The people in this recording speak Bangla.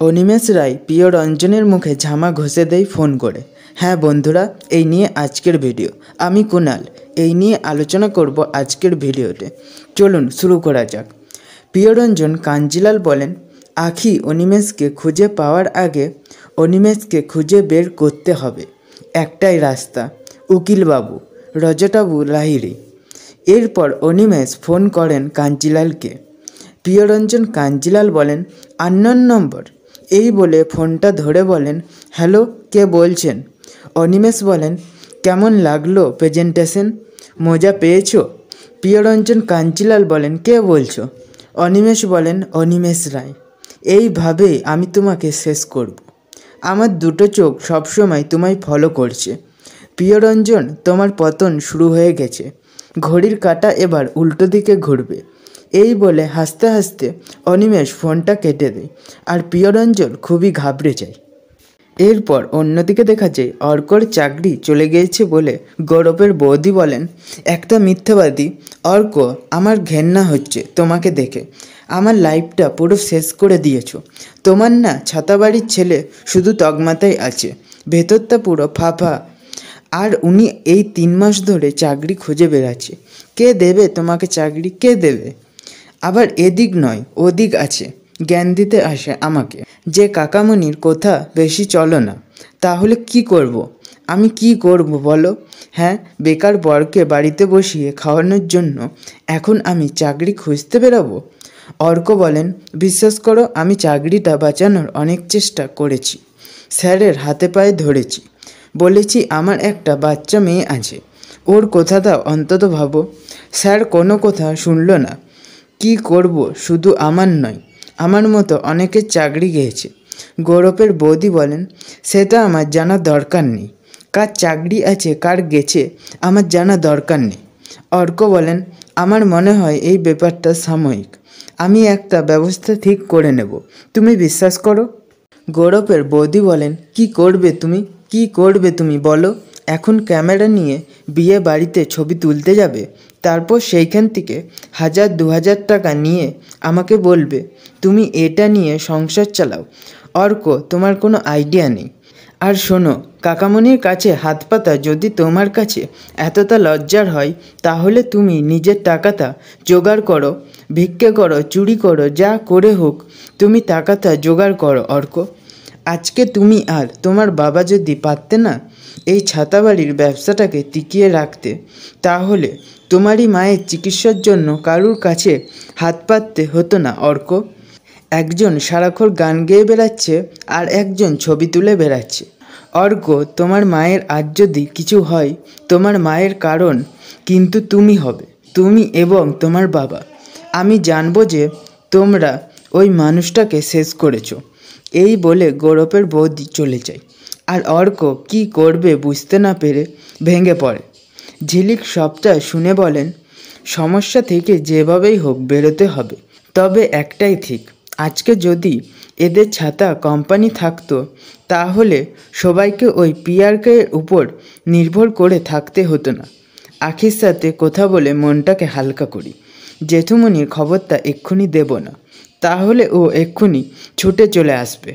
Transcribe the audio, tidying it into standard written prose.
অনিমেষ রায় প্রিয় রঞ্জনের মুখে ঝামা ঘষে দেয় ফোন করে। হ্যাঁ বন্ধুরা, এই নিয়ে আজকের ভিডিও। আমি কুনাল, এই নিয়ে আলোচনা করব আজকের ভিডিওতে। চলুন শুরু করা যাক। প্রিয়রঞ্জন কাঞ্জিলাল বলেন, আখি অনিমেষকে খুঁজে পাওয়ার আগে অনিমেষকে খুঁজে বের করতে হবে। একটাই রাস্তা, উকিলবাবু রজতাবু লাহিড়ী। এরপর অনিমেষ ফোন করেন কাঞ্জিলালকে। প্রিয়রঞ্জন কাঞ্জিলাল বলেন, আননোন নম্বর। এই বলে ফোনটা ধরে বলেন, হ্যালো, কে বলছেন? অনিমেষ বলেন, কেমন লাগলো প্রেজেন্টেশন? মজা পেয়েছো? প্রিয়রঞ্জন কাঞ্জিলাল বলেন, কে বলছো? অনিমেষ বলেন, অনিমেষ রায়। এইভাবেই আমি তোমাকে শেষ করব। আমার দুটো চোখ সবসময় তোমায় ফলো করছে। প্রিয়রঞ্জন, তোমার পতন শুরু হয়ে গেছে। ঘড়ির কাঁটা এবার উল্টো দিকে ঘুরবে। এই বলে হাসতে হাসতে অনিমেষ ফোনটা কেটে দেয়, আর প্রিয়রঞ্জন খুবই ঘাবড়ে যায়। এরপর অন্যদিকে দেখা যায় অর্কর চাকরি চলে গিয়েছে বলে গৌরবের বৌদি বলেন, একটা মিথ্যাবাদী অর্ক, আমার ঘেন্না হচ্ছে তোমাকে দেখে। আমার লাইফটা পুরো শেষ করে দিয়েছো। তোমার না ছাতাবাড়ির ছেলে শুধু তকমাতাই আছে, ভেতরটা পুরো ফাঁফা। আর উনি এই 3 মাস ধরে চাকরি খুঁজে বেড়াচ্ছে। কে দেবে তোমাকে চাকরি? কে দেবে? আবার এদিক নয় ওদিক আছে, জ্ঞান দিতে আসে আমাকে যে কাকামণির কথা বেশি চলো না। তাহলে কি করব? আমি কি করব বলো? হ্যাঁ, বেকার বরকে বাড়িতে বসিয়ে খাওয়ানোর জন্য এখন আমি চাকরি খুঁজতে বেরাবো? অর্ক বলেন, বিশ্বাস করো, আমি চাকরিটা বাঁচানোর অনেক চেষ্টা করেছি। স্যারের হাতে পায়ে ধরেছি, বলেছি আমার একটা বাচ্চা মেয়ে আছে, ওর কথাটা অন্তত ভাবো। স্যার কোনো কথা শুনল না। কি করব? শুধু আমার নয়, আমার মতো অনেকের চাকরি গিয়েছে। গৌরবের বৌদি বলেন, সেটা আমার জানার দরকার নেই। কার চাকরি আছে কার গেছে আমার জানা দরকার নেই। অর্ক বলেন, আমার মনে হয় এই ব্যাপারটা সাময়িক। আমি একটা ব্যবস্থা ঠিক করে নেব, তুমি বিশ্বাস করো। গৌরবের বৌদি বলেন, কি করবে তুমি? কি করবে তুমি বলো? এখন ক্যামেরা নিয়ে বিয়ে বাড়িতে ছবি তুলতে যাবে, তারপর সেইখান থেকে 1000-2000 টাকা নিয়ে আমাকে বলবে তুমি এটা নিয়ে সংসার চালাও। অর্ক, তোমার কোনো আইডিয়া নেই। আর শোনো, কাকামণির কাছে হাত পাতা যদি তোমার কাছে এতটা লজ্জার হয়, তাহলে তুমি নিজের টাকাটা জোগাড় করো, ভিক্ষে করো, চুরি করো, যা করে হোক তুমি টাকাটা জোগাড় করো। অর্ক, আজকে তুমি আর তোমার বাবা যদি পারতে না এই ছাতাবাড়ির ব্যবসাটাকে টিকিয়ে রাখতে, তাহলে তোমারই মায়ের চিকিৎসার জন্য কারুর কাছে হাত পাততে হতো না। অর্ক, একজন সারাক্ষণ গান গেয়ে বেড়াচ্ছে আর একজন ছবি তুলে বেড়াচ্ছে। অর্ক, তোমার মায়ের আজ যদি কিছু হয়, তোমার মায়ের কারণ কিন্তু তুমি হবে, তুমি এবং তোমার বাবা। আমি জানবো যে তোমরা ওই মানুষটাকে শেষ করেছো। এই বলে গৌরবের বৌদি চলে যায়, আর অর্ক কি করবে বুঝতে না পেরে ভেঙে পড়ে। ঝিলিক সবটা শুনে বলেন, সমস্যা থেকে যেভাবেই হোক বেরোতে হবে। তবে একটাই ঠিক, আজকে যদি এদের ছাতা কোম্পানি থাকতো, তাহলে সবাইকে ওই পিআরকে উপর নির্ভর করে থাকতে হতো না। আখির সাথে কথা বলে মনটাকে হালকা করি। জেঠুমনির খবরটা এক্ষুনি দেব না, তাহলে ও এক্ষুনি ছুটে চলে আসবে।